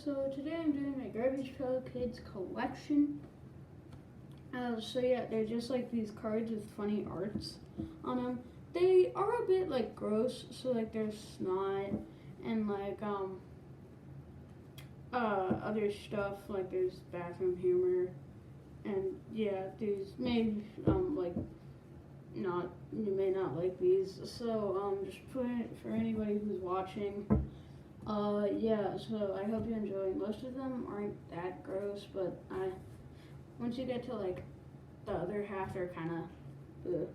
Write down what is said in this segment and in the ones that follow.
So today I'm doing my Garbage Pail Kids collection. So yeah, they're just like these cards with funny arts on them. They are a bit like gross, so like there's snot and like other stuff, like there's bathroom humor, and yeah, these may like not, you may not like these. So just put it for anybody who's watching. Yeah, so I hope you enjoy. Most of them aren't that gross, but once you get to like the other half, they're kind of,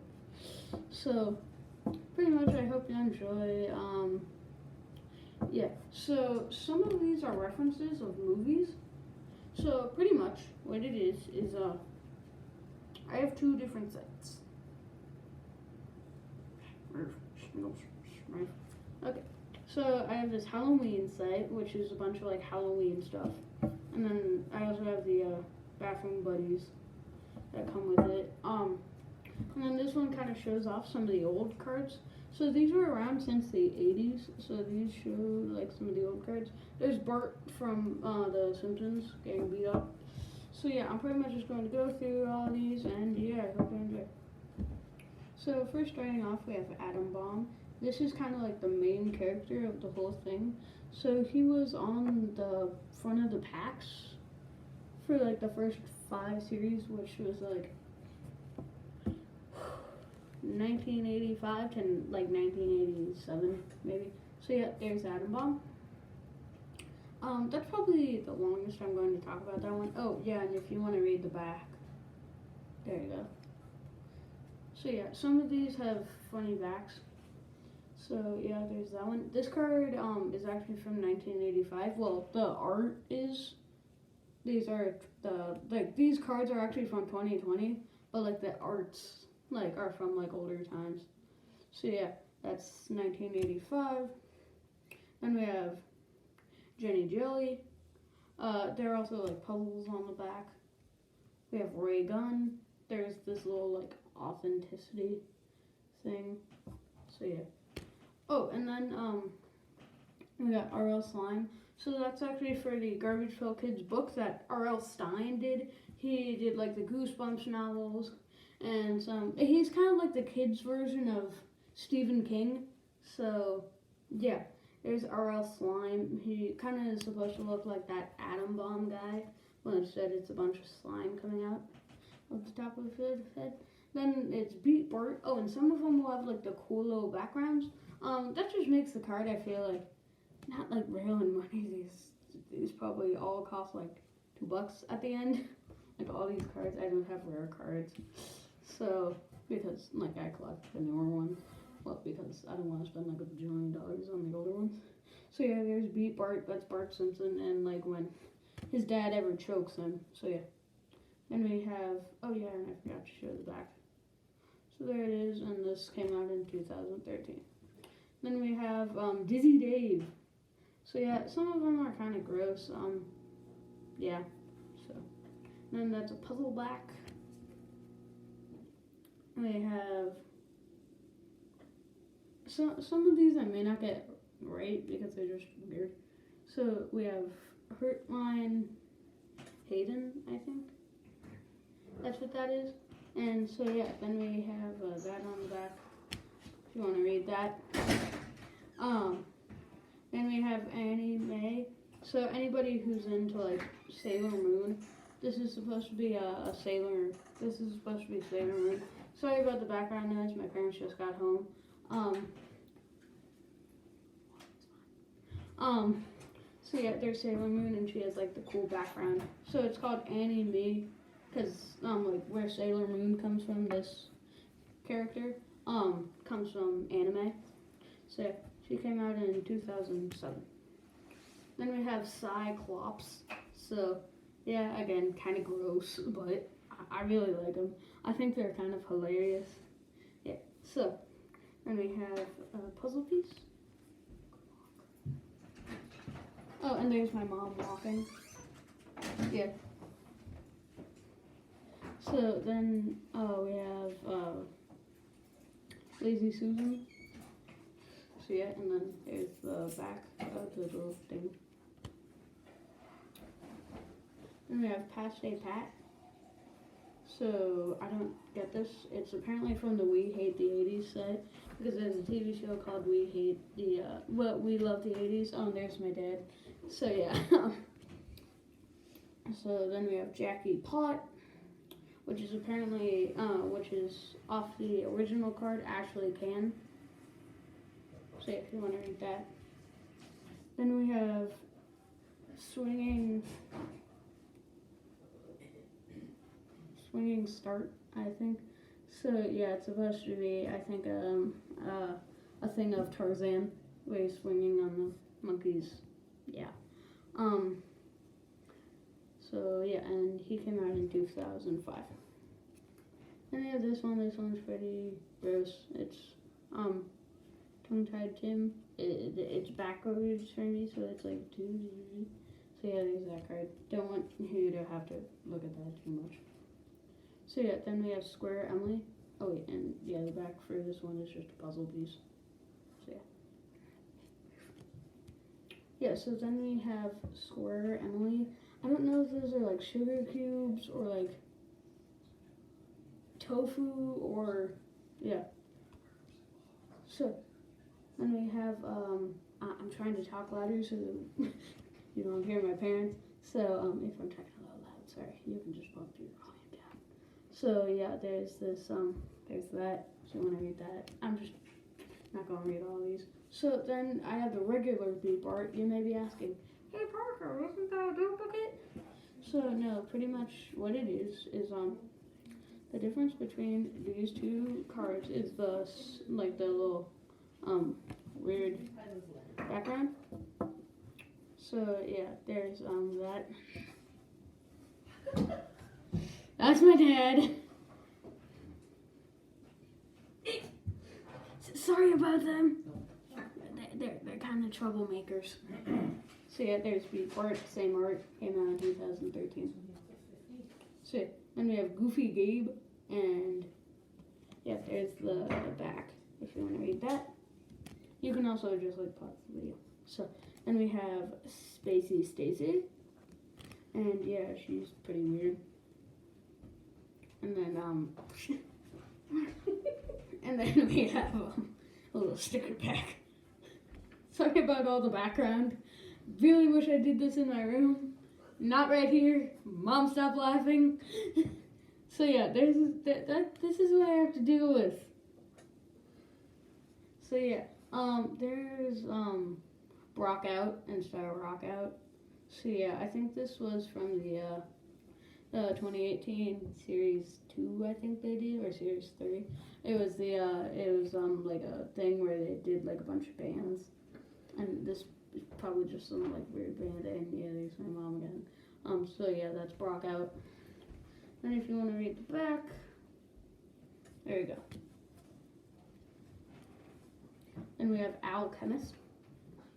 so pretty much I hope you enjoy. Yeah, so some of these are references of movies. So pretty much what it is I have two different sets. Okay. So I have this Halloween set, which is a bunch of like Halloween stuff, and then I also have the bathroom buddies that come with it. And then this one kind of shows off some of the old cards. So these were around since the 80s. So these show like some of the old cards. There's Bart from The Simpsons getting beat up. So yeah, I'm pretty much just going to go through all these, and yeah, I hope you enjoy. So first, starting off, we have Atom Bomb. This is kind of like the main character of the whole thing. So he was on the front of the packs for like the first 5 series, which was like 1985 to like 1987 maybe. So yeah, there's Atom Bomb. That's probably the longest I'm going to talk about that one. Oh yeah, and if you want to read the back, there you go. So yeah, some of these have funny backs. So yeah, there's that one. This card is actually from 1985. Well, the art is. These are these cards are actually from 2020, but like the arts like are from like older times. So yeah, that's 1985. Then we have Jenny Jelly. There are also like puzzles on the back. We have Ray Gun. There's this little like authenticity thing. So yeah. Oh, and then we got R.L. Slime. So that's actually for the Garbage Pail Kids book that R.L. Stein did. He did like the Goosebumps novels, and he's kind of like the kids' version of Stephen King. So yeah, there's R.L. Slime. He kind of is supposed to look like that Atom Bomb guy, but instead it's a bunch of slime coming out of the top of his head. Then it's Beat Bart. Oh, and some of them will have like the cool little backgrounds. That just makes the card, I feel like, not like real money. These probably all cost like $2 at the end. Like all these cards, I don't have rare cards. So because like I collect the newer ones. Well, because I don't want to spend like $1 bajillion on the older ones. So yeah, there's Beat Bart. That's Bart Simpson, and like when his dad ever chokes him. So yeah. Then we have, oh yeah, and I forgot to show the back. So there it is, and this came out in 2013. Then we have Dizzy Dave. So yeah, some of them are kind of gross. Yeah. So then that's a puzzle back. We have some of these I may not get right because they're just weird. So we have Hurtline Hayden, I think. That's what that is. And so yeah, then we have that on the back. If you want to read that. Then we have Annie Mae. So anybody who's into like Sailor Moon, this is supposed to be a Sailor. This is supposed to be Sailor Moon. Sorry about the background noise. My parents just got home. So yeah, there's Sailor Moon, and she has like the cool background. So it's called Annie Mae, because like where Sailor Moon comes from, this character comes from anime. So yeah, she came out in 2007. Then we have Cyclops. So yeah, again, kind of gross, but I really like them. I think they're kind of hilarious. Yeah. So then we have a puzzle piece. Oh, and there's my mom walking. Yeah. So then, we have Lazy Susan. So yeah, and then there's the back of the little thing. Then we have Past Day Pat. So I don't get this. It's apparently from the We Hate the 80s set because there's a TV show called We Hate the We Love the 80s. Oh, and there's my dad. So yeah. So then we have Jackie Pot, which is apparently which is off the original card. Ashley Can. So yeah, if you want to read that. Then we have Swinging Start, I think. So yeah, it's supposed to be, I think, a thing of Tarzan where he's swinging on the monkeys. Yeah. So yeah, and he came out in 2005. And we have this one. This one's pretty gross. It's Tongue-Tied Tim. It's backwards for me, so it's like two. So yeah, there's that card. Don't want you to have to look at that too much. So yeah, then we have Square Emily. Oh wait, and yeah, the back for this one is just a puzzle piece. So yeah. Yeah, so then we have Square Emily. I don't know if those are like sugar cubes or like tofu or yeah. So then we have I'm trying to talk louder so that you don't hear my parents. So if I'm talking a little loud, sorry, you can just bump your volume down. So yeah, there's this there's that. So when I read that, I'm just not gonna read all these. So then I have the regular beep art. You may be asking, hey Parker, isn't that a duplicate? So no, pretty much what it is the difference between these two cards is the little weird background. So yeah, there's that. That's my dad. Sorry about them. They're kind of troublemakers. So yeah, there's Beat Art, same art, came out in 2013. So yeah, then we have Goofy Gabe, and yeah, there's the back, if you want to read that. You can also just pause the video. So then we have Spacey Stacy, and yeah, she's pretty weird. And then and then we have a little sticker pack. Sorry about all the background. Really wish I did this in my room. Not right here. Mom, stop laughing. So yeah, this is what I have to deal with. So yeah, there's Rock Out and Star Rock Out. So yeah, I think this was from the 2018 Series 2, I think they did, or Series 3. It was like a thing where they did like a bunch of bands, and this is probably just some like weird band. And yeah, there's my mom again. So yeah, that's Brock Out. And if you want to read the back, there you go. Then we have Alchemist.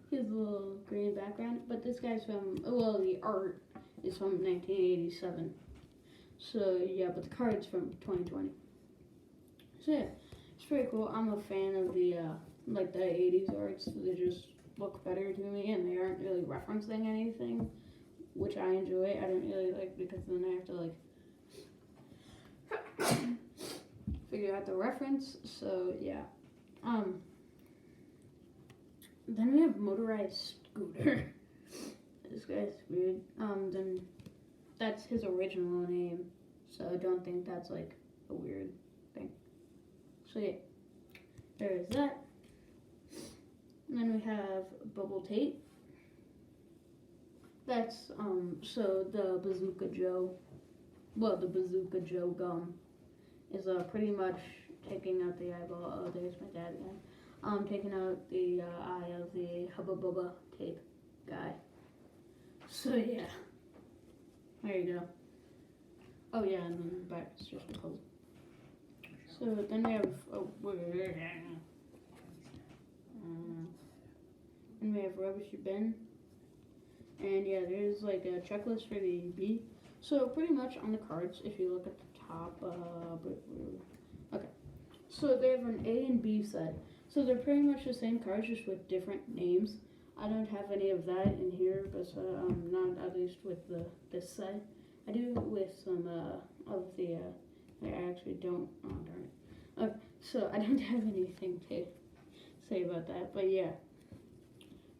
He has a little green background, but this guy's from, well, the art is from 1987. So yeah, but the card's from 2020. So yeah, it's pretty cool. I'm a fan of the like the 80s arts. They just look better to me, and they aren't really referencing anything, which I enjoy. I don't really like because then I have to like figure out the reference. So yeah. Then we have Motorized Scooter. This guy's weird. Then that's his original name, so I don't think that's like a weird thing. So yeah, there's that. And then we have Bubble Tate. That's so the Bazooka Joe gum is pretty much taking out the eyeball. Oh, there's my dad again. Taking out the eye of the Hubba Bubba tape guy. So yeah, there you go. Oh yeah, and then the back is just a puzzle. So then we have and we have Rubbish Bin. And yeah, there's like a checklist for the B. So pretty much on the cards, if you look at the top, okay. So they have an A and B set. So they're pretty much the same cards, just with different names. I don't have any of that in here, but not at least with this set. I do with some of the. I actually don't. Oh darn it. So I don't have anything to say about that, but yeah.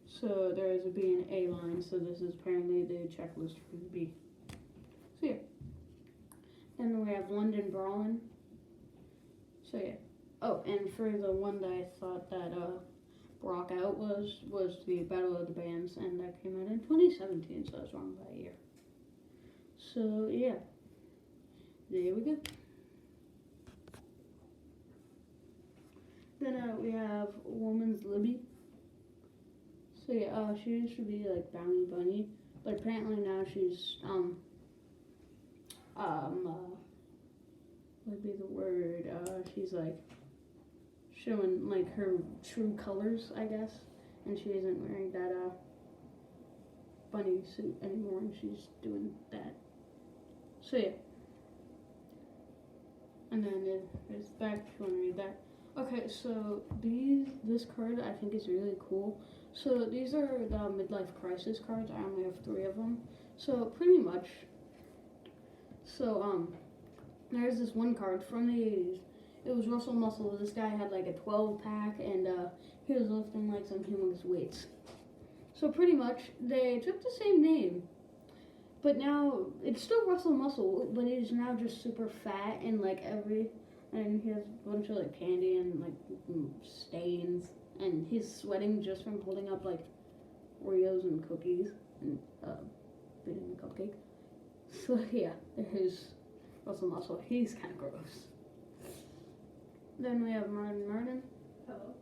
So there is a B and A line. So this is apparently the checklist for the B. So yeah. Then we have London Brawlin'. So yeah. Oh, and for the one that I thought that Brock out was the Battle of the Bands, and that came out in 2017, so I was wrong by a year. So yeah, there we go. Then we have Woman's Libby. So yeah, she used to be like Bounty Bunny, but apparently now she's what would be the word? She's like showing like her true colors, I guess, and she isn't wearing that bunny suit anymore, and she's doing that. So yeah, and then there's back. If you want to read that. Okay, so this card I think is really cool. So these are the midlife crisis cards. I only have 3 of them. So pretty much. So there's this one card from the 80s. It was Russell Muscle. This guy had like a 12-pack, and he was lifting like some humongous weights. So pretty much, they took the same name, but now it's still Russell Muscle, but he's now just super fat and and he has a bunch of like candy and like stains, and he's sweating just from holding up like Oreos and cookies and eating a cupcake. So yeah, there's Russell Muscle. He's kind of gross. Then we have Martin Martin. Hello.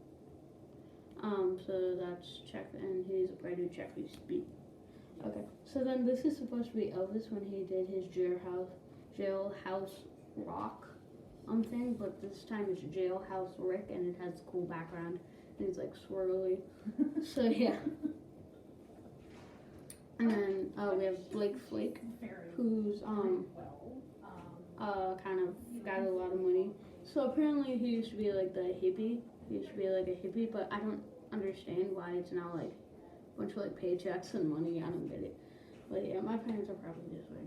So that's check, and he's a do checklist B. Okay, so then this is supposed to be Elvis when he did his jailhouse rock thing, but this time it's Jailhouse Rick, and it has a cool background, and he's like swirly. So yeah. And then we have Blake Flake, who's kind of got a lot of money. So apparently he used to be like the hippie. He used to be like a hippie, but I don't understand why it's now like a bunch of like paychecks and money. I don't get it. But yeah, my parents are probably just like.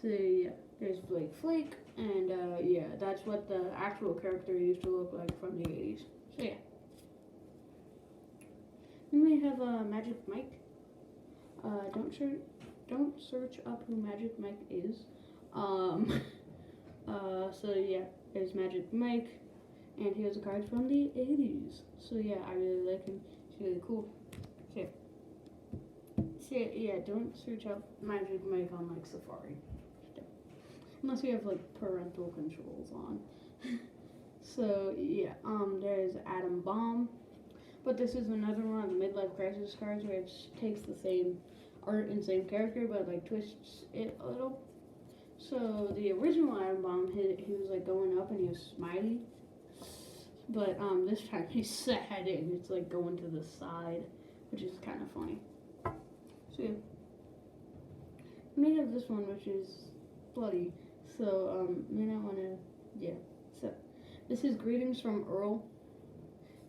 So yeah, there's Blake Flake, and yeah, that's what the actual character used to look like from the 80s. So yeah. Then we have Magic Mike. Don't search up who Magic Mike is. So yeah, there's Magic Mike, and he has a card from the 80s. So yeah, I really like him. He's really cool. So yeah, don't search up Magic Mike on like Safari. Unless you have like parental controls on. So yeah, there's Atom Bomb. But this is another one of the midlife crisis cards where it takes the same art and same character but like twists it a little. So the original Atom Bomb, he was like going up and he was smiley. But this time he's sad and it's like going to the side, which is kind of funny. So yeah. And we have this one which is bloody. So you know yeah. So this is Greetings from Earl.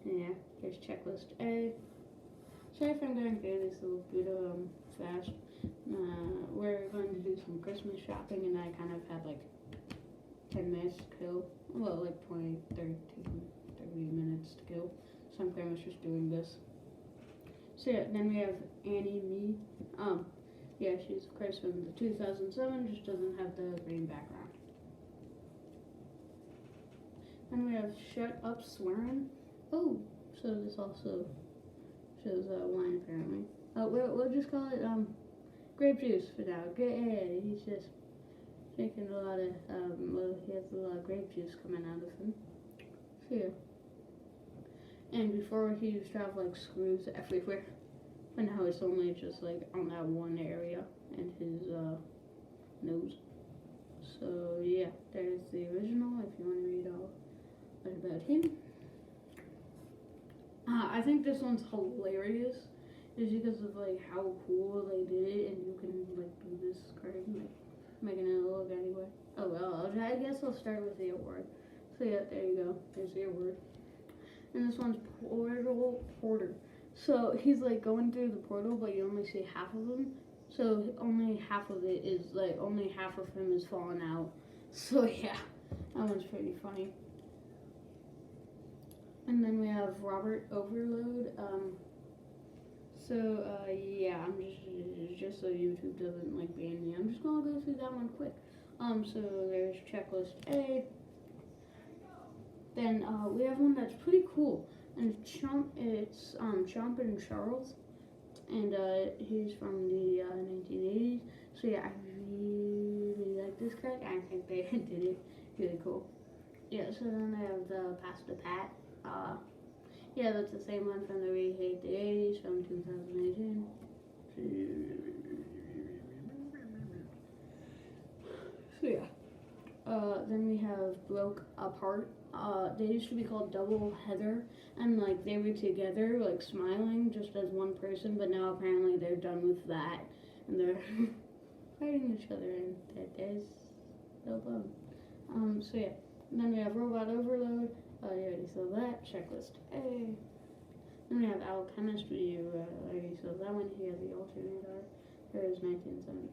And yeah, here's checklist A. Sorry if I'm going through this a little bit fast. We're going to do some Christmas shopping, and I kind of had like 10 minutes to kill. Well, like 20, 30 minutes to kill. So I'm pretty much just doing this. So yeah, then we have Annie Me. Yeah, she's of course from the 2007, just doesn't have the green background. Then we have Shut Up Swearin'. Oh, so this also shows wine apparently. We'll just call it grape juice for now. Yeah, he's just drinking a lot of he has a lot of grape juice coming out of him. So yeah. And before he used to have like screws everywhere, but now it's only just like on that one area and his nose. So yeah, there's the original if you want to read all about him. I think this one's hilarious, is because of like how cool they did it, and you can like do this card, like making it look anyway. Oh well, I guess I'll start with the award. So yeah, there you go. There's the award. And this one's Portal Porter. So he's like going through the portal, but you only see half of him. So only half of it is like only half of him is falling out. So yeah, that one's pretty funny. And then we have Robert Overload. Yeah, I'm just so YouTube doesn't like ban me. I'm just gonna go through that one quick. So there's checklist A. Then we have one that's pretty cool, and it's Chomp and Charles, and he's from the 1980s. So yeah, I really like this guy. I think they did it really cool. Yeah. So then I have the Pasta Pat. Yeah, that's the same one from the We Hate the 80s from 2018. So yeah. Then we have Broke Apart. They used to be called Double Heather, and like they were together, like smiling just as one person, but now apparently they're done with that, and they're fighting each other, and there's no bone. So yeah. And then we have Robot Overload. You already saw that. Checklist A. Then we have Alchemist. You already saw that one. He has the alternator. There's 1970.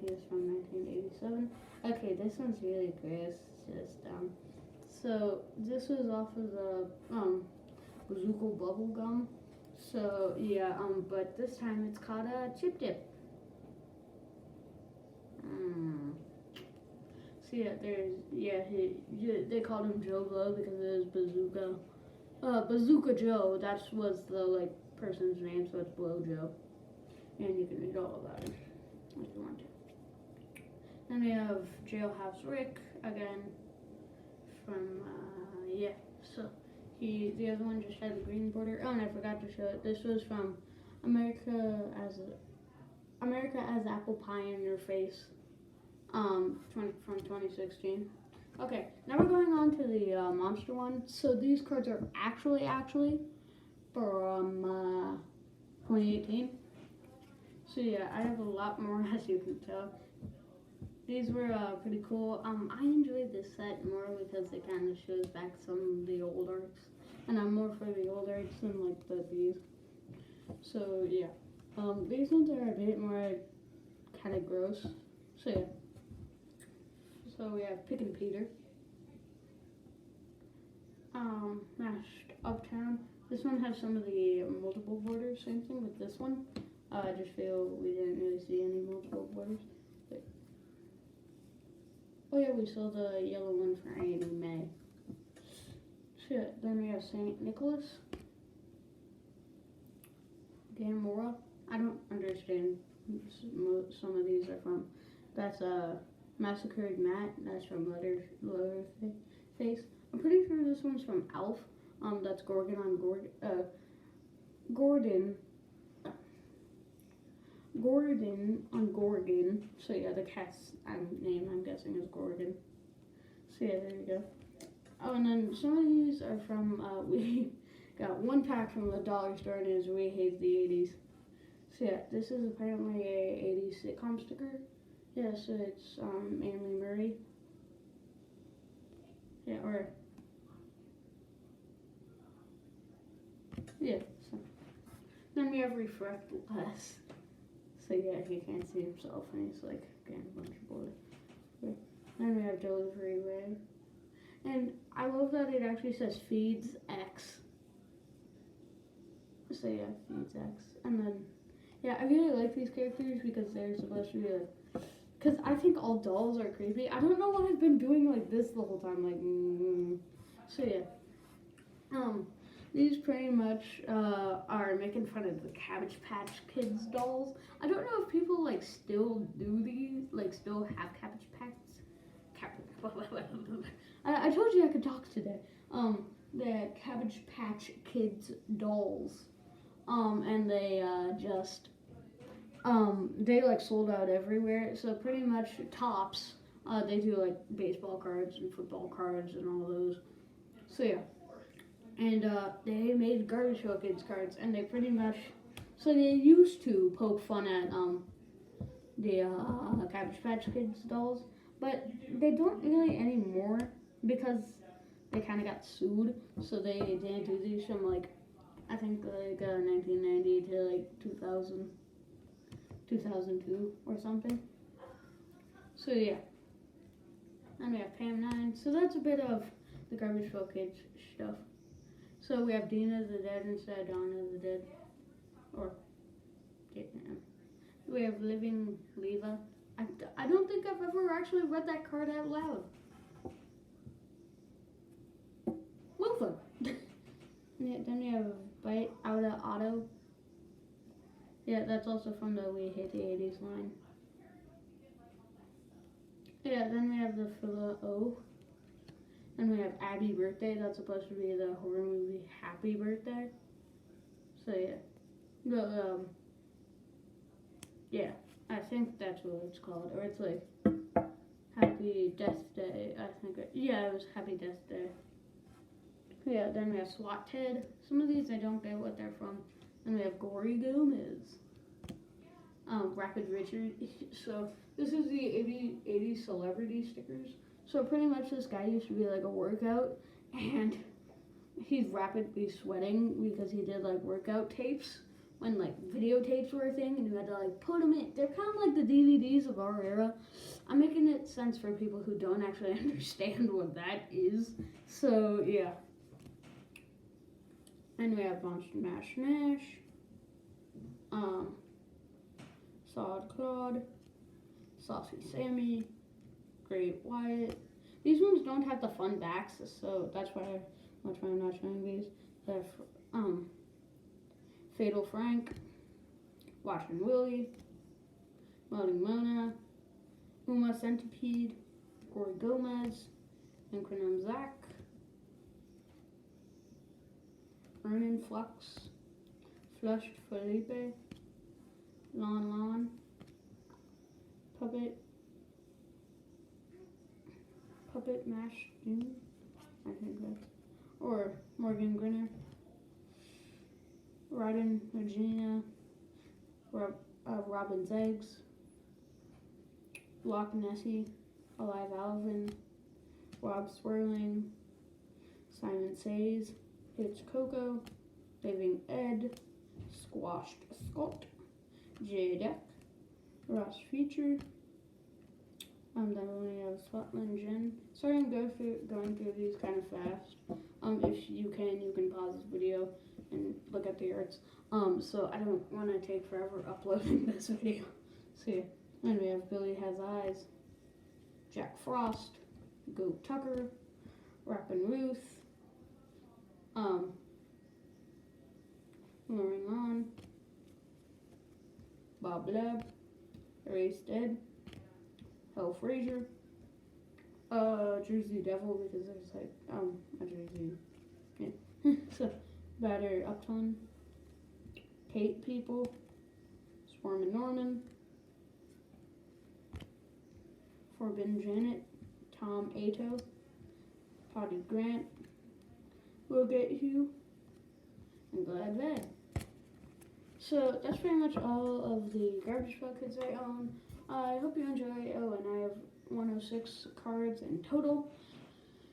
He is from 1987. Okay, this one's really gross. Just So this was off of the Bazooka bubble gum. So yeah. But this time it's called a Chip Dip. So yeah, they called him Joe Blow because it was Bazooka. Bazooka Joe, that was the like person's name, so it's Blow Joe. And you can read all about it if you want to. Then we have Jailhouse Rick again from so the other one just had the green border. Oh, and I forgot to show it. This was from America as Apple Pie in Your Face. From 2016. Okay, now we're going on to the monster one. So these cards are actually from 2018. So yeah, I have a lot more as you can tell. These were pretty cool. I enjoyed this set more because it kind of shows back some of the old arts, and I'm more for the old arts than like these. So yeah, these ones are a bit more kind of gross. So yeah. So we have Pick and Peter. Mashed Uptown. This one has some of the multiple borders. Same thing with this one. I just feel we didn't really see any multiple borders. But, oh yeah, we saw the yellow one for Annie Mae. Shit. Then we have St. Nicholas. Gamora. I don't understand some of these are from. That's Massacred Matt, that's from Leatherface. I'm pretty sure this one's from Alf. That's Gordon on Gorgon. So yeah, the cat's name I'm guessing is Gordon. So yeah, there you go. Oh, and then some of these are from we got one pack from the dollar store and it is We Hate the 80s. So yeah, this is apparently a 80s sitcom sticker. Yeah, so it's Manly Murray. Yeah, so. Then we have Reflect Less. So yeah, he can't see himself and he's like getting a bunch of blood. Yeah. Then we have Delivery Way. And I love that it actually says Feeds X. So yeah, Feeds X. And then, yeah, I really like these characters because they're supposed to be like, because I think all dolls are creepy. I don't know why I've been doing like this the whole time. So yeah. These pretty much are making fun of the Cabbage Patch Kids dolls. I don't know if people like still do these, like still have Cabbage Patch. I told you I could talk today. The Cabbage Patch Kids dolls. And they they like sold out everywhere. So pretty much Tops, they do like baseball cards and football cards and all those. So yeah, and they made Garbage Pail Kids cards, and they pretty much they used to poke fun at the Cabbage Patch Kids dolls, but they don't really anymore because they kind of got sued. So they didn't do these from like I think like 1990 to like 2000. 2002 or something. So yeah. And we have Pam 9. So that's a bit of the Garbage Pail Kids stuff. So we have Dina the Dead instead of Donna the Dead. Or, yeah. We have Living Leva. I don't think I've ever actually read that card out loud. Lofa. Yeah, then we have Bite Out of Auto. Yeah, that's also from the We Hate the 80s line. Yeah, then we have the Phila O. And we have Abby Birthday. That's supposed to be the horror movie Happy Birthday. So yeah. Yeah, I think that's what it's called. Or it's like Happy Death Day. Yeah, it was Happy Death Day. Yeah, then we have SWAT Ted. Some of these I don't get what they're from. Then we have Gory Gomez. Rapid Richard. So this is the 80 celebrity stickers. So pretty much this guy used to be like a workout, and he's rapidly sweating because he did like workout tapes when like videotapes were a thing, and you had to like put them in. They're kind of like the DVDs of our era. I'm making it sense for people who don't actually understand what that is. So yeah. And we have Monster Mash Nash, Solid Claude, Saucy Sammy, Great Wyatt. These ones don't have the fun backs, so that's why I'm not showing these. They have Fatal Frank, Watching Willie, Melting Mona, Uma Centipede, Gory Gomez, Incronym Zach, Vernon Flux, Flushed Felipe, Lon, Puppet Mash June, I think that's, or Morgan Grinner, Rodden Regina, Robin's Eggs, Loch Nessie, Alive Alvin, Rob Swirling, Simon Says, It's Coco, Living Ed, Squashed Scott, J-Deck, Ross Feature. Then we have Scotland Jen. Sorry I'm going through these kind of fast. If you can pause this video and look at the arts. So I don't want to take forever uploading this video. So yeah. Then we have Billy Has Eyes, Jack Frost, Goat Tucker, Rappin' Ruth, Lauren Lon, Bob Leb, Erase Dead, Hell Frazier, Jersey Devil, because there's like, a Jersey, yeah. So, Batter Upton, Kate People, Swarmin' Norman, Forbidden Janet, Tom Ato, Toddy Grant, Will Get You, and Glad Bad. So that's pretty much all of the Garbage Pail Kids I own. I hope you enjoy. Oh, and I have 106 cards in total.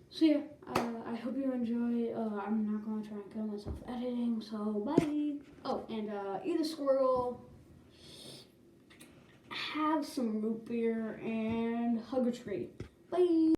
So yeah, I hope you enjoy. I'm not going to try and kill myself editing, so bye. Oh, and eat a squirrel, have some root beer, and hug a tree. Bye.